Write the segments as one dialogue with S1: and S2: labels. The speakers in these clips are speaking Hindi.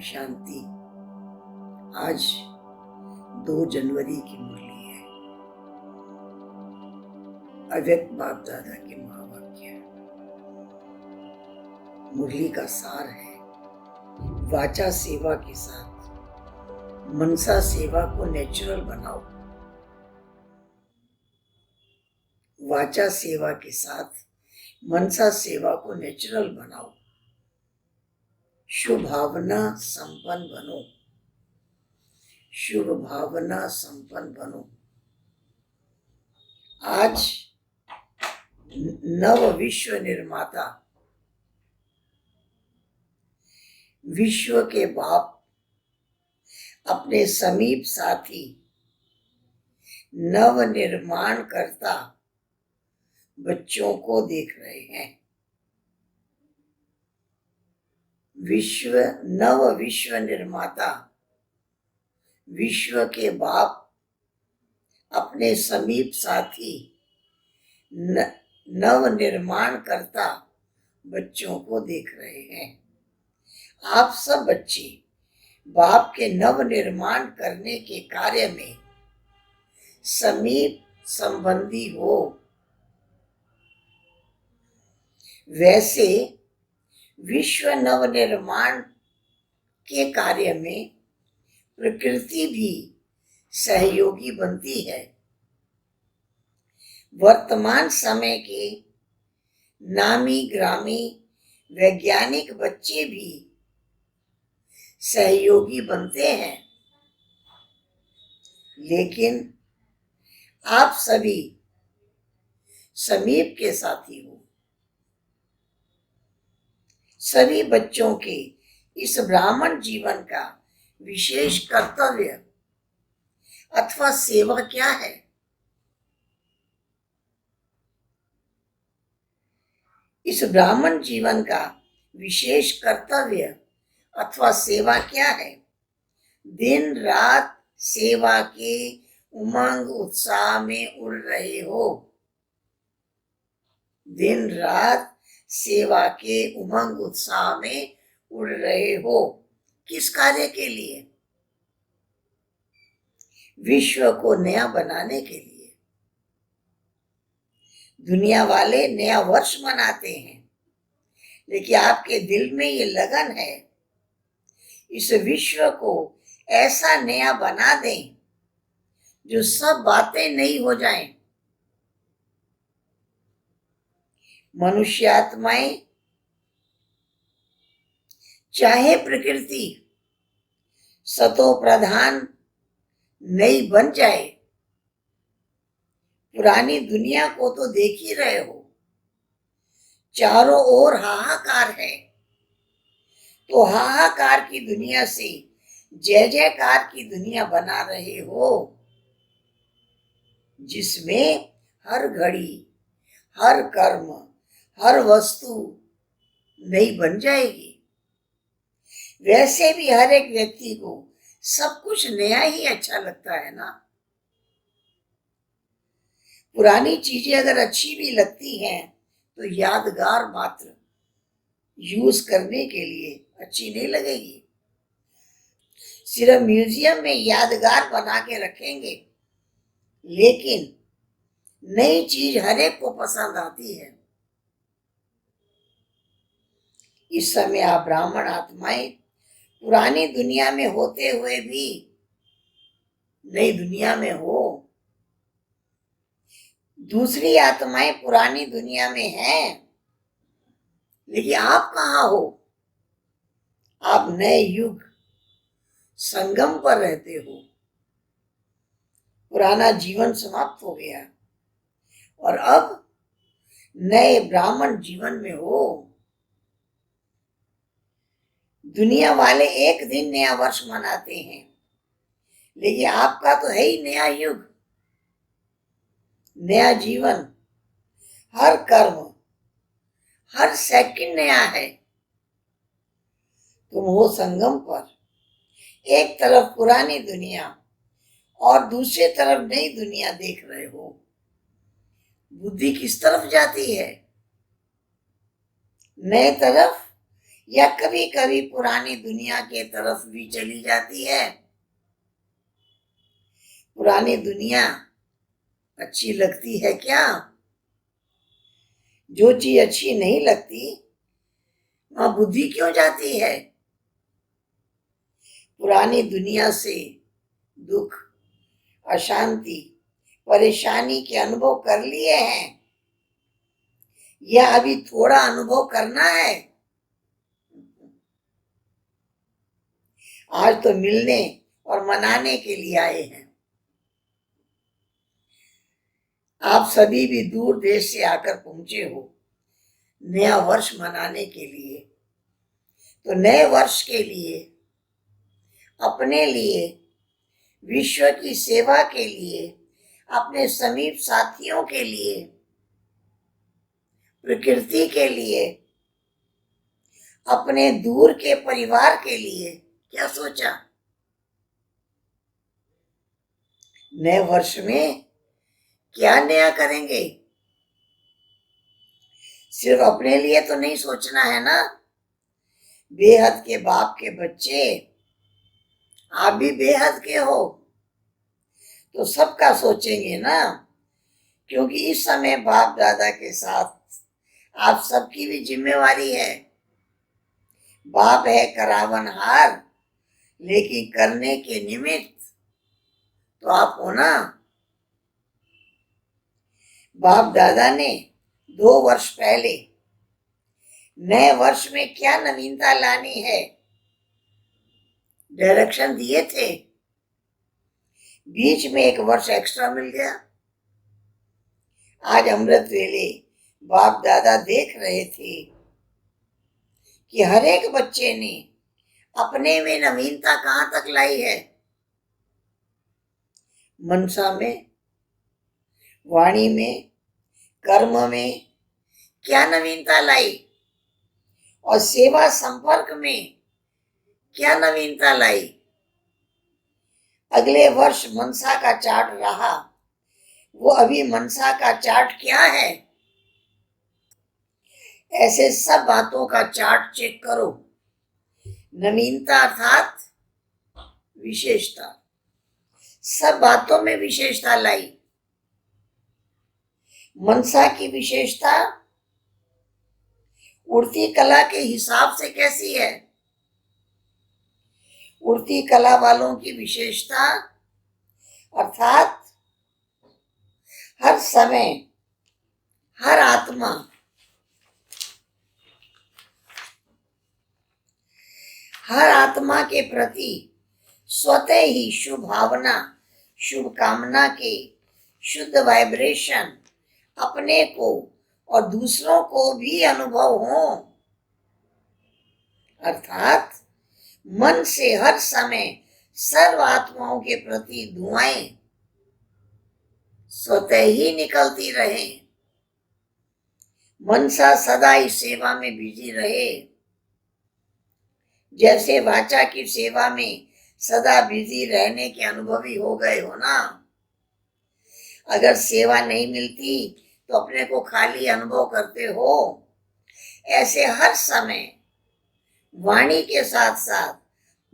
S1: शांति। आज 2 जनवरी की मुरली है। अव्यक्त बाप दादा के महावाक्य। मुरली का सार है, वाचा सेवा के साथ मनसा सेवा को नेचुरल बनाओ। वाचा सेवा के साथ मनसा सेवा को नेचुरल बनाओ। शुभ भावना संपन्न बनो। शुभ भावना संपन्न बनो। आज नव विश्व निर्माता, विश्व के बाप अपने समीप साथी, नव निर्माण करता बच्चों को देख रहे हैं। नव विश्व निर्माता, विश्व के बाप अपने समीप साथी, नव निर्माण करता बच्चों को देख रहे हैं। आप सब बच्चे बाप के नव निर्माण करने के कार्य में समीप संबंधी हो। वैसे विश्व नव निर्माण के कार्य में प्रकृति भी सहयोगी बनती है। वर्तमान समय के नामी ग्रामी वैज्ञानिक बच्चे भी सहयोगी बनते हैं, लेकिन आप सभी समीप के साथी हो। सभी बच्चों के इस ब्राह्मण जीवन का विशेष कर्तव्य अथवा सेवा क्या है? इस ब्राह्मण जीवन का विशेष कर्तव्य अथवा सेवा क्या है? दिन रात सेवा के उमंग उत्साह में उड़ रहे हो। दिन रात सेवा के उमंग उत्साह में उड़ रहे हो। किस कार्य के लिए? विश्व को नया बनाने के लिए। दुनिया वाले नया वर्ष मनाते हैं, लेकिन आपके दिल में ये लगन है, इस विश्व को ऐसा नया बना दें जो सब बातें नई हो जाएं। मनुष्य आत्माएं चाहे प्रकृति सतो प्रधान नई बन जाए, पुरानी दुनिया को तो देख ही रहे हो, चारों ओर हाहाकार है। तो हाहाकार की दुनिया से जय जयकार की दुनिया बना रहे हो, जिसमें हर घड़ी, हर कर्म, हर वस्तु नई बन जाएगी। वैसे भी हर एक व्यक्ति को सब कुछ नया ही अच्छा लगता है ना। पुरानी चीजें अगर अच्छी भी लगती हैं तो यादगार मात्र, यूज करने के लिए अच्छी नहीं लगेगी। सिर्फ म्यूजियम में यादगार बना के रखेंगे, लेकिन नई चीज हर एक को पसंद आती है। इस समय आप ब्राह्मण आत्माएं पुरानी दुनिया में होते हुए भी नई दुनिया में हो। दूसरी आत्माएं पुरानी दुनिया में हैं, लेकिन आप कहाँ हो? आप नए युग संगम पर रहते हो। पुराना जीवन समाप्त हो गया और अब नए ब्राह्मण जीवन में हो। दुनिया वाले एक दिन नया वर्ष मनाते हैं, लेकिन आपका तो है ही नया युग, नया जीवन। हर कर्म, हर सेकंड नया है। तुम हो संगम पर, एक तरफ पुरानी दुनिया और दूसरी तरफ नई दुनिया देख रहे हो। बुद्धि किस तरफ जाती है? नए तरफ या कभी कभी पुरानी दुनिया के तरफ भी चली जाती है। पुरानी दुनिया अच्छी लगती है क्या? जो चीज अच्छी नहीं लगती वहां बुद्धि क्यों जाती है? पुरानी दुनिया से दुख, अशांति, परेशानी के अनुभव कर लिए हैं या अभी थोड़ा अनुभव करना है? आज तो मिलने और मनाने के लिए आए हैं। आप सभी भी दूर देश से आकर पहुंचे हो नया वर्ष मनाने के लिए। तो नए वर्ष के लिए, अपने लिए, विश्व की सेवा के लिए, अपने समीप साथियों के लिए, प्रकृति के लिए, अपने दूर के परिवार के लिए क्या सोचा? नए वर्ष में क्या नया करेंगे? सिर्फ अपने लिए तो नहीं सोचना है ना। बेहद के बाप के बच्चे, आप भी बेहद के हो, तो सबका सोचेंगे ना। क्योंकि इस समय बाप दादा के साथ आप सबकी भी जिम्मेवारी है। बाप है करावनहार, लेकिन करने के निमित्त तो आप हो ना। बाप दादा ने 2 वर्ष पहले नए वर्ष में क्या नवीनता लानी है, डायरेक्शन दिए थे। बीच में 1 वर्ष एक्स्ट्रा मिल गया। आज अमृत वेले बाप दादा देख रहे थे कि हर एक बच्चे ने अपने में नवीनता कहां तक लाई है। मनसा में, वाणी में, कर्म में क्या नवीनता लाई और सेवा संपर्क में क्या नवीनता लाई। अगले वर्ष मनसा का चार्ट रहा, वो अभी मनसा का चार्ट क्या है? ऐसे सब बातों का चार्ट चेक करो। नवीनता अर्थात विशेषता, सब बातों में विशेषता लाई। मनसा की विशेषता उड़ती कला के हिसाब से कैसी है? उड़ती कला वालों की विशेषता अर्थात हर समय, हर आत्मा, हर आत्मा के प्रति स्वतः ही शुभ भावना, शुभ कामना के शुद्ध वाइब्रेशन अपने को और दूसरों को भी अनुभव हो। अर्थात मन से हर समय सर्व आत्माओं के प्रति दुआएं स्वतः ही निकलती रहे। मनसा सदा इस सेवा में बिजी रहे। जैसे वाचा की सेवा में सदा बिजी रहने के अनुभवी हो गए हो ना। अगर सेवा नहीं मिलती तो अपने को खाली अनुभव करते हो। ऐसे हर समय वाणी के साथ साथ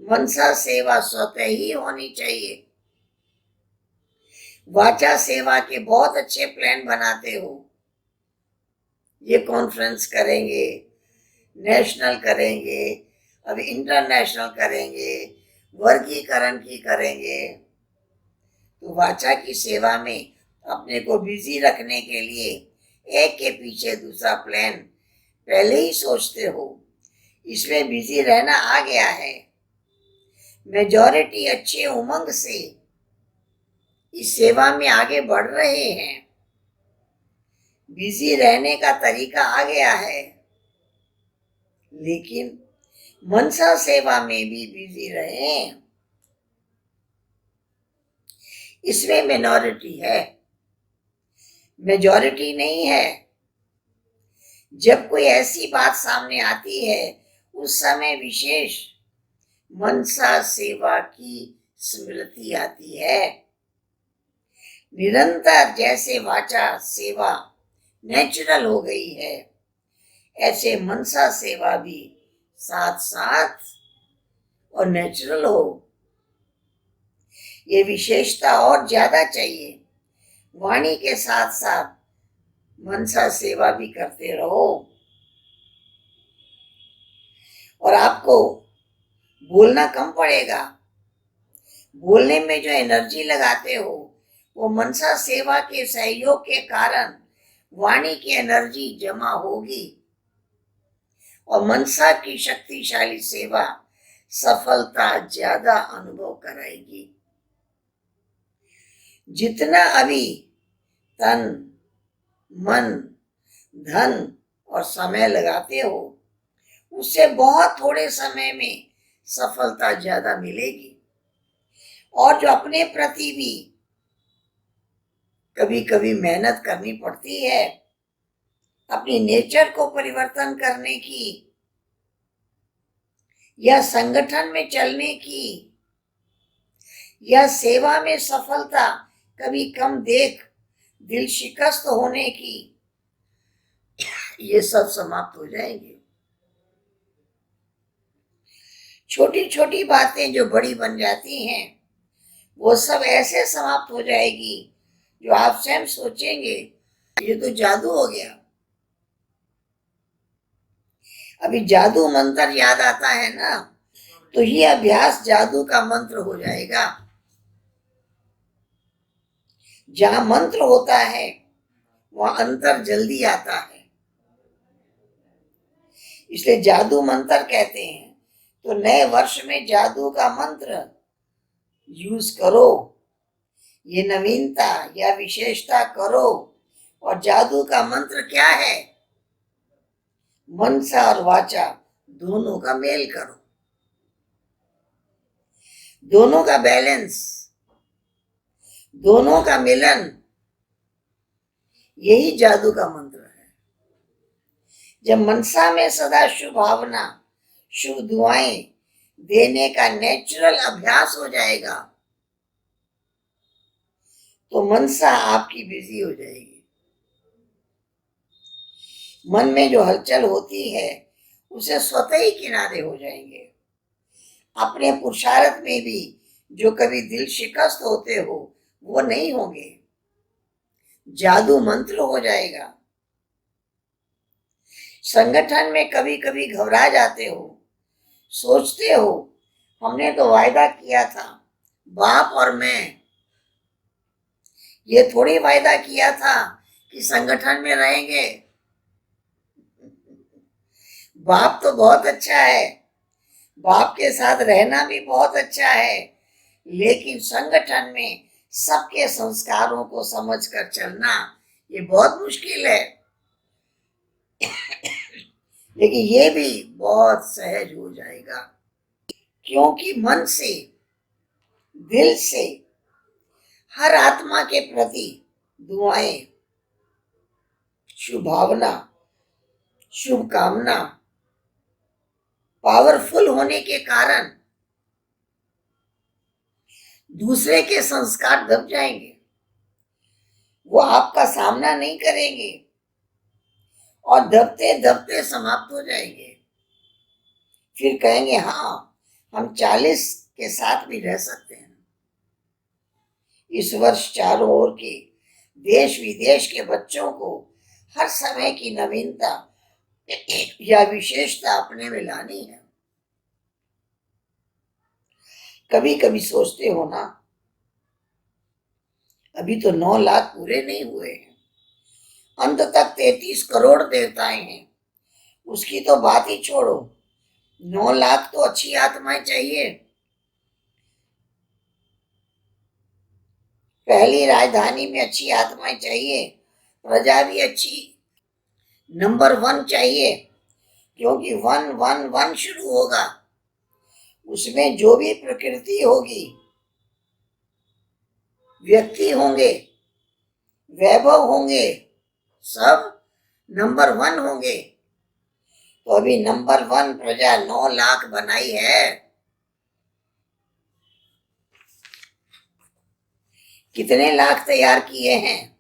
S1: मनसा सेवा स्वतः ही होनी चाहिए। वाचा सेवा के बहुत अच्छे प्लान बनाते हो। ये कॉन्फ्रेंस करेंगे, नेशनल करेंगे, अब इंटरनेशनल करेंगे, वर्गीकरण की करेंगे। तो वाचा की सेवा में अपने को बिजी रखने के लिए एक के पीछे दूसरा प्लान पहले ही सोचते हो। इसमें बिजी रहना आ गया है। मेजॉरिटी अच्छे उमंग से इस सेवा में आगे बढ़ रहे हैं। बिजी रहने का तरीका आ गया है, लेकिन मनसा सेवा में भी बिजी रहे। इसमें मिनॉरिटी है, मेजॉरिटी नहीं है। जब कोई ऐसी बात सामने आती है उस समय विशेष मनसा सेवा की स्मृति आती है। निरंतर जैसे वाचा सेवा नेचुरल हो गई है, ऐसे मनसा सेवा भी साथ साथ और नेचुरल हो। ये विशेषता और ज्यादा चाहिए। वाणी के साथ साथ मनसा सेवा भी करते रहो और आपको बोलना कम पड़ेगा। बोलने में जो एनर्जी लगाते हो वो मनसा सेवा के सहयोग के कारण वाणी की एनर्जी जमा होगी और मनसा की शक्तिशाली सेवा सफलता ज्यादा अनुभव कराएगी। जितना अभी तन, मन, धन और समय लगाते हो उससे बहुत थोड़े समय में सफलता ज्यादा मिलेगी। और जो अपने प्रति भी कभी कभी मेहनत करनी पड़ती है अपनी नेचर को परिवर्तन करने की या संगठन में चलने की या सेवा में सफलता कभी कम देख दिल शिकस्त होने की, ये सब समाप्त हो जाएंगे। छोटी छोटी बातें जो बड़ी बन जाती हैं वो सब ऐसे समाप्त हो जाएगी जो आप स्वयं सोचेंगे ये तो जादू हो गया। अभी जादू मंत्र याद आता है ना, तो ये अभ्यास जादू का मंत्र हो जाएगा। जहां मंत्र होता है वहां अंतर जल्दी आता है, इसलिए जादू मंत्र कहते हैं। तो नए वर्ष में जादू का मंत्र यूज करो, ये नवीनता या विशेषता करो। और जादू का मंत्र क्या है? मनसा और वाचा दोनों का मेल करो, दोनों का बैलेंस, दोनों का मिलन, यही जादू का मंत्र है। जब मनसा में सदा शुभ भावना, शुभ दुआएं देने का नेचुरल अभ्यास हो जाएगा तो मनसा आपकी बिजी हो जाएगी। मन में जो हलचल होती है उसे स्वतः ही किनारे हो जाएंगे। अपने पुरुषार्थ में भी जो कभी दिल शिकस्त होते हो वो नहीं होंगे, जादू मंत्र हो जाएगा। संगठन में कभी कभी घबरा जाते हो, सोचते हो हमने तो वायदा किया था, बाप और मैं ये थोड़ी वायदा किया था कि संगठन में रहेंगे। बाप तो बहुत अच्छा है, बाप के साथ रहना भी बहुत अच्छा है, लेकिन संगठन में सबके संस्कारों को समझकर चलना ये बहुत मुश्किल है। लेकिन ये भी बहुत सहज हो जाएगा क्योंकि मन से, दिल से हर आत्मा के प्रति दुआएं, शुभ भावना, शुभ कामना पावरफुल होने के कारण दूसरे के संस्कार दब जाएंगे, वो आपका सामना नहीं करेंगे और दबते दबते समाप्त हो जाएंगे। फिर कहेंगे हाँ हम 40 के साथ भी रह सकते हैं। इस वर्ष चारों ओर के देश विदेश के बच्चों को हर समय की नवीनता या विशेषता अपने में लानी है। कभी कभी सोचते हो ना, अभी तो 9 लाख पूरे नहीं हुए हैं, अंत तक 33 करोड़ देवताएं हैं, उसकी तो बात ही छोड़ो, 9 लाख तो अच्छी आत्माएं चाहिए। पहली राजधानी में अच्छी आत्माएं चाहिए, प्रजा भी अच्छी नंबर 1 चाहिए, क्योंकि 111 शुरू होगा, उसमें जो भी प्रकृति होगी, व्यक्ति होंगे, वैभव होंगे, सब नंबर 1 होंगे। तो अभी नंबर 1 प्रजा 9 लाख बनाई है, कितने लाख तैयार किए हैं?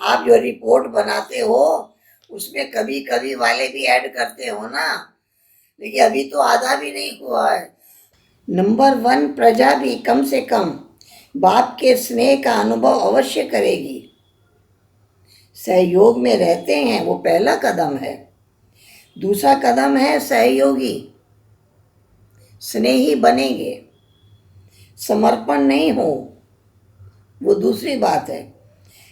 S1: आप जो रिपोर्ट बनाते हो उसमें कभी कभी वाले भी ऐड करते हो ना, लेकिन अभी तो आधा भी नहीं हुआ है। नंबर 1, प्रजा भी कम से कम बाप के स्नेह का अनुभव अवश्य करेगी। सहयोग में रहते हैं, वो पहला कदम है। दूसरा कदम है सहयोगी, स्नेही बनेंगे। समर्पण नहीं हो, वो दूसरी बात है,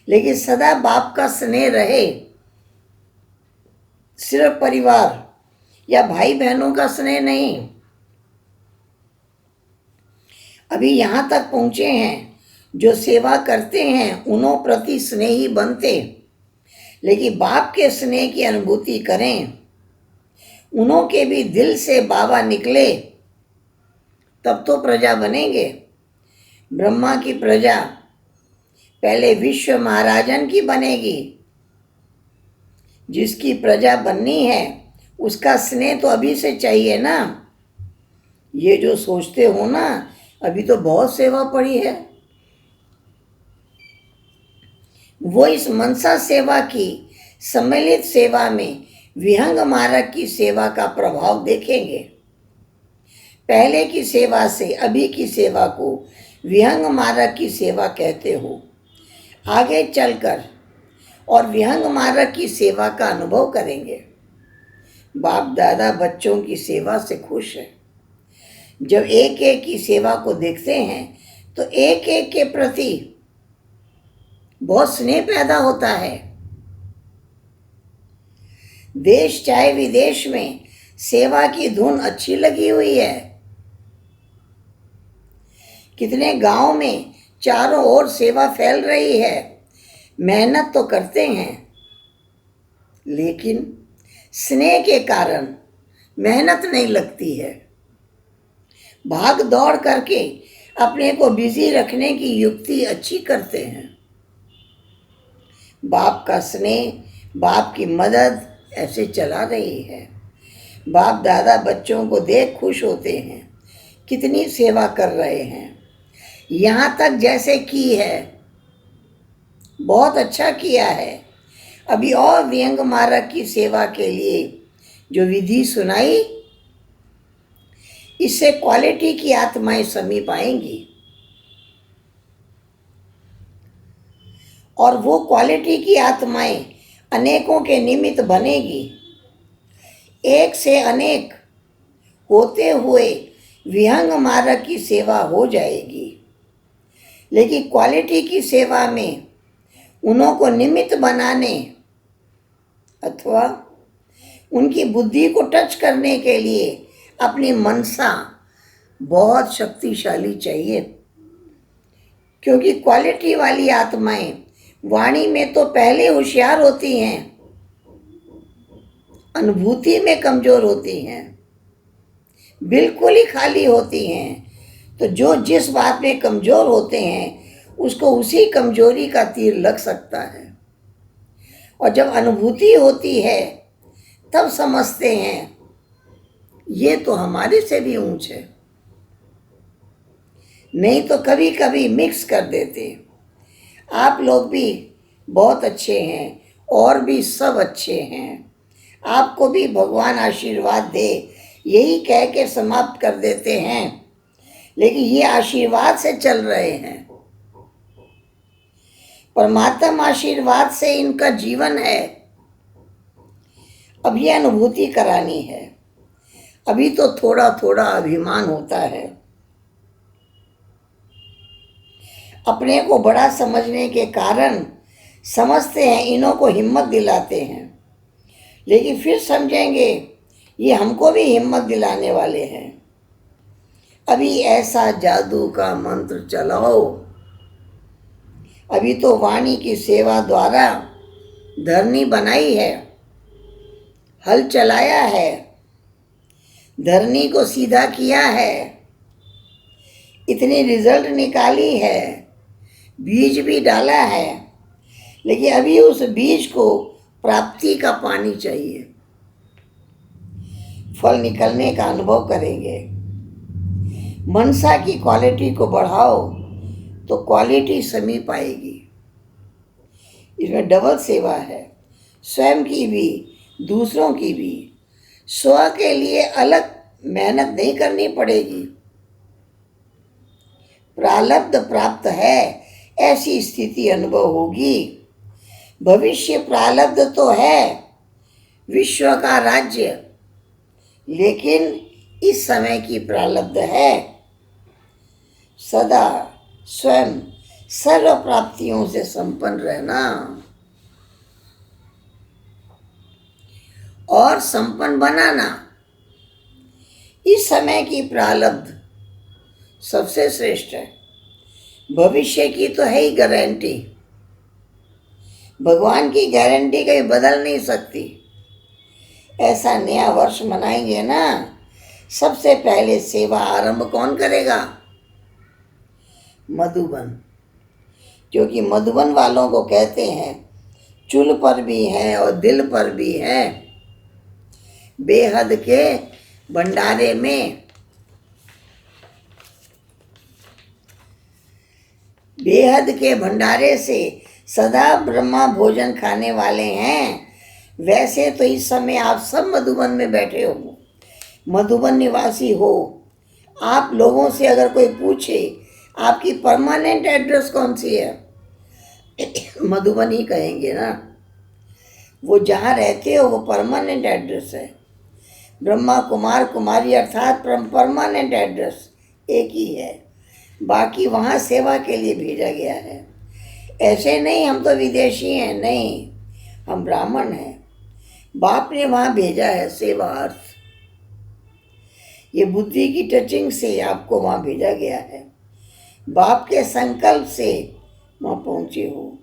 S1: लेकिन सदा बाप का स्नेह रहे। सिर्फ परिवार या भाई बहनों का स्नेह नहीं। अभी यहाँ तक पहुँचे हैं, जो सेवा करते हैं उन्हों प्रति स्नेही बनते, लेकिन बाप के स्नेह की अनुभूति करें, उन्हों के भी दिल से बाबा निकले, तब तो प्रजा बनेंगे। ब्रह्मा की प्रजा पहले विश्व महाराजन की बनेगी। जिसकी प्रजा बननी है उसका स्नेह तो अभी से चाहिए ना। ये जो सोचते हो ना, अभी तो बहुत सेवा पड़ी है, वो इस मनसा सेवा की सम्मिलित सेवा में विहंग मार्ग की सेवा का प्रभाव देखेंगे। पहले की सेवा से अभी की सेवा को विहंग मार्ग की सेवा कहते हो। आगे चलकर और विहंग मार्ग की सेवा का अनुभव करेंगे। बाप दादा बच्चों की सेवा से खुश है। जब एक एक की सेवा को देखते हैं तो एक एक के प्रति बहुत स्नेह पैदा होता है। देश चाहे विदेश में सेवा की धुन अच्छी लगी हुई है। कितने गांव में चारों ओर सेवा फैल रही है। मेहनत तो करते हैं, लेकिन स्नेह के कारण मेहनत नहीं लगती है। भाग दौड़ करके अपने को बिजी रखने की युक्ति अच्छी करते हैं। बाप का स्नेह, बाप की मदद ऐसे चला रही है। बाप दादा बच्चों को देख खुश होते हैं, कितनी सेवा कर रहे हैं। यहाँ तक जैसे की है, बहुत अच्छा किया है। अभी और विहंग मार्ग की सेवा के लिए जो विधि सुनाई, इससे क्वालिटी की आत्माएं समीप आएंगी और वो क्वालिटी की आत्माएं अनेकों के निमित्त बनेगी। एक से अनेक होते हुए विहंग मार्ग की सेवा हो जाएगी, लेकिन क्वालिटी की सेवा में उन्हों को निमित्त बनाने अथवा उनकी बुद्धि को टच करने के लिए अपनी मनसा बहुत शक्तिशाली चाहिए। क्योंकि क्वालिटी वाली आत्माएं वाणी में तो पहले होशियार होती हैं, अनुभूति में कमजोर होती हैं, बिल्कुल ही खाली होती हैं। तो जो जिस बात में कमजोर होते हैं उसको उसी कमजोरी का तीर लग सकता है। और जब अनुभूति होती है तब समझते हैं ये तो हमारे से भी ऊंच है। नहीं तो कभी कभी मिक्स कर देते। आप लोग भी बहुत अच्छे हैं और भी सब अच्छे हैं, आपको भी भगवान आशीर्वाद दे, यही कह के समाप्त कर देते हैं। लेकिन ये आशीर्वाद से चल रहे हैं, परमात्मा आशीर्वाद से इनका जीवन है। अब ये अनुभूति करानी है। अभी तो थोड़ा थोड़ा अभिमान होता है, अपने को बड़ा समझने के कारण समझते हैं, इन्हों को हिम्मत दिलाते हैं, लेकिन फिर समझेंगे ये हमको भी हिम्मत दिलाने वाले हैं। अभी ऐसा जादू का मंत्र चलाओ। अभी तो वाणी की सेवा द्वारा धरनी बनाई है, हल चलाया है, धरनी को सीधा किया है, इतनी रिजल्ट निकाली है, बीज भी डाला है, लेकिन अभी उस बीज को प्राप्ति का पानी चाहिए। फल निकलने का अनुभव करेंगे। मनसा की क्वालिटी को बढ़ाओ तो क्वालिटी समीप आएगी। इसमें डबल सेवा है, स्वयं की भी दूसरों की भी। स्व के लिए अलग मेहनत नहीं करनी पड़ेगी। प्रारब्ध प्राप्त है ऐसी स्थिति अनुभव होगी। भविष्य प्रारब्ध तो है विश्व का राज्य, लेकिन इस समय की प्रारब्ध है सदा स्वयं सर्व प्राप्तियों से संपन्न रहना। और संपन्न बनाना। इस समय की प्रारब्ध सबसे श्रेष्ठ है। भविष्य की तो है ही गारंटी। भगवान की गारंटी कभी बदल नहीं सकती। ऐसा नया वर्ष मनाएंगे ना, सबसे पहले सेवा आरंभ कौन करेगा? मधुबन। क्योंकि मधुबन वालों को कहते हैं चूल पर भी हैं और दिल पर भी हैं। बेहद के भंडारे में, बेहद के भंडारे से सदा ब्रह्मा भोजन खाने वाले हैं। वैसे तो इस समय आप सब मधुबन में बैठे हो, मधुबन निवासी हो। आप लोगों से अगर कोई पूछे आपकी परमानेंट एड्रेस कौन सी है, मधुबन ही कहेंगे ना। वो जहाँ रहते हो वो परमानेंट एड्रेस है। ब्रह्मा कुमार कुमारी अर्थात परमानेंट एड्रेस एक ही है। बाकी वहाँ सेवा के लिए भेजा गया है। ऐसे नहीं हम तो विदेशी हैं, नहीं, हम ब्राह्मण हैं। बाप ने वहाँ भेजा है सेवा अर्थ। ये बुद्धि की टचिंग से आपको वहाँ भेजा गया है। बाप के संकल्प से वहाँ पहुँचे हो।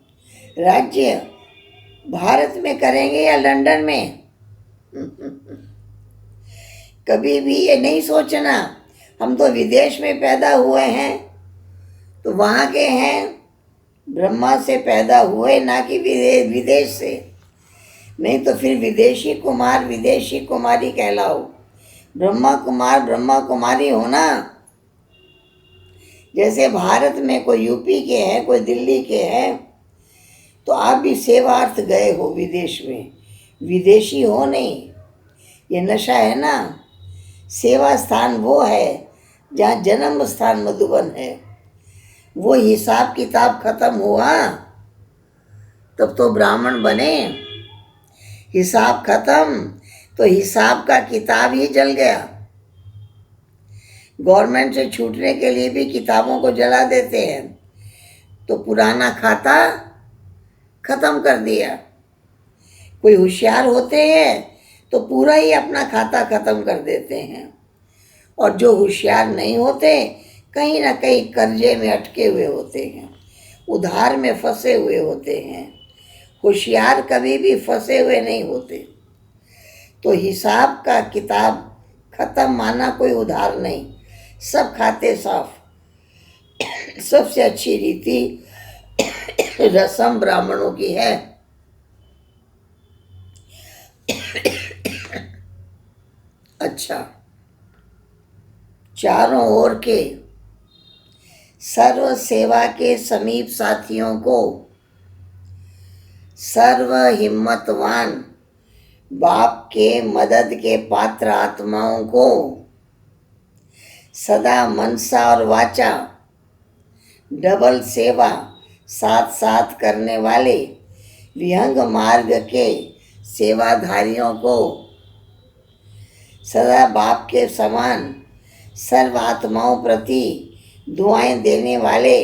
S1: राज्य भारत में करेंगे या लंदन में? कभी भी ये नहीं सोचना हम तो विदेश में पैदा हुए हैं तो वहाँ के हैं। ब्रह्मा से पैदा हुए, ना कि विदेश से। नहीं तो फिर विदेशी कुमार विदेशी कुमारी कहलाओ। ब्रह्मा कुमार ब्रह्मा कुमारी होना। जैसे भारत में कोई यूपी के हैं, कोई दिल्ली के हैं, तो आप भी सेवार्थ गए हो विदेश में, विदेशी हो नहीं। ये नशा है ना। सेवा स्थान वो है जहाँ जन्म स्थान मधुबन है। वो हिसाब किताब खत्म हुआ तब तो ब्राह्मण बने। हिसाब खत्म तो हिसाब का किताब ही जल गया। गवर्नमेंट से छूटने के लिए भी किताबों को जला देते हैं, तो पुराना खाता खत्म कर दिया। कोई होशियार होते हैं तो पूरा ही अपना खाता खत्म कर देते हैं, और जो होशियार नहीं होते कहीं ना कहीं कर्जे में अटके हुए होते हैं, उधार में फंसे हुए होते हैं। होशियार कभी भी फंसे हुए नहीं होते। तो हिसाब का किताब खत्म माना कोई उधार नहीं, सब खाते साफ। सबसे अच्छी रीति रसम ब्राह्मणों की है। अच्छा, चारों ओर के सर्व सेवा के समीप साथियों को, सर्व हिम्मतवान बाप के मदद के पात्र आत्माओं को, सदा मनसा और वाचा डबल सेवा साथ साथ करने वाले विहंग मार्ग के सेवाधारियों को, सदा बाप के समान सर्व आत्माओं प्रति दुआएं देने वाले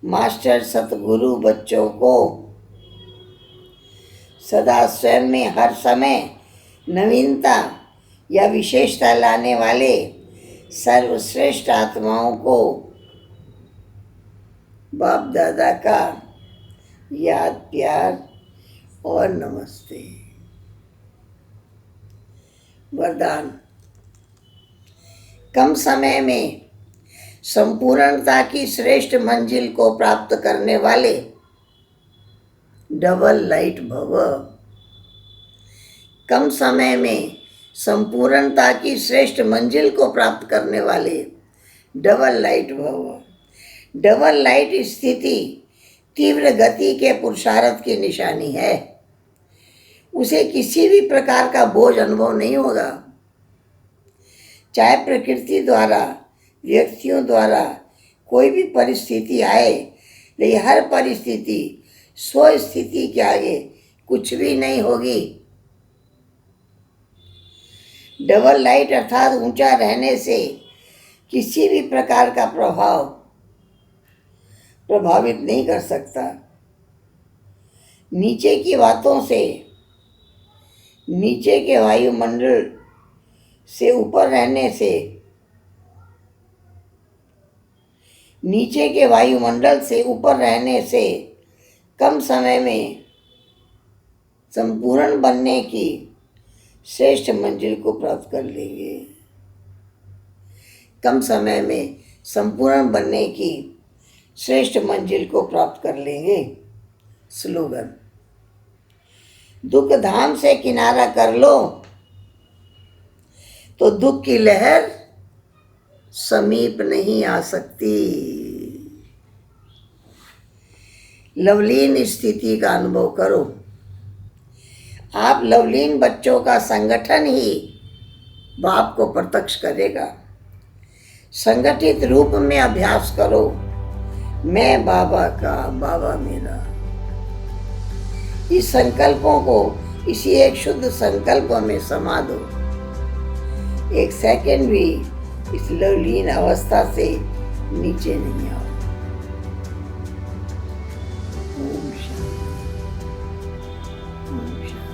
S1: मास्टर सतगुरु बच्चों को, सदा स्वयं में हर समय नवीनता या विशेषता लाने वाले सर्वश्रेष्ठ आत्माओं को बाप दादा का याद प्यार और नमस्ते। वरदान। कम समय में संपूर्णता की श्रेष्ठ मंजिल को प्राप्त करने वाले डबल लाइट भव। कम समय में संपूर्णता की श्रेष्ठ मंजिल को प्राप्त करने वाले डबल लाइट भव। डबल लाइट स्थिति तीव्र गति के पुरुषार्थ की निशानी है। उसे किसी भी प्रकार का बोझ अनुभव नहीं होगा। चाहे प्रकृति द्वारा, व्यक्तियों द्वारा कोई भी परिस्थिति आए, लेकिन हर परिस्थिति स्व स्थिति के आगे कुछ भी नहीं होगी। डबल लाइट अर्थात ऊंचा रहने से किसी भी प्रकार का प्रभाव प्रभावित नहीं कर सकता। नीचे की बातों से, नीचे के वायुमंडल से ऊपर रहने से, नीचे के वायुमंडल से ऊपर रहने से कम समय में संपूर्ण बनने की श्रेष्ठ मंजिल को प्राप्त कर लेंगे। कम समय में संपूर्ण बनने की श्रेष्ठ मंजिल को प्राप्त कर लेंगे। स्लोगन: दुख धाम से किनारा कर लो तो दुख की लहर समीप नहीं आ सकती। लवलीन स्थिति का अनुभव करो। आप लवलीन बच्चों का संगठन ही बाप को प्रत्यक्ष करेगा। संगठित रूप में अभ्यास करो। मैं बाबा का, बाबा मेरा। इस संकल्पों को इसी एक शुद्ध संकल्प में समा दो। एक सेकंड भी इस लवलीन अवस्था से नीचे नहीं आओ। ओम शांति, ओम शांति।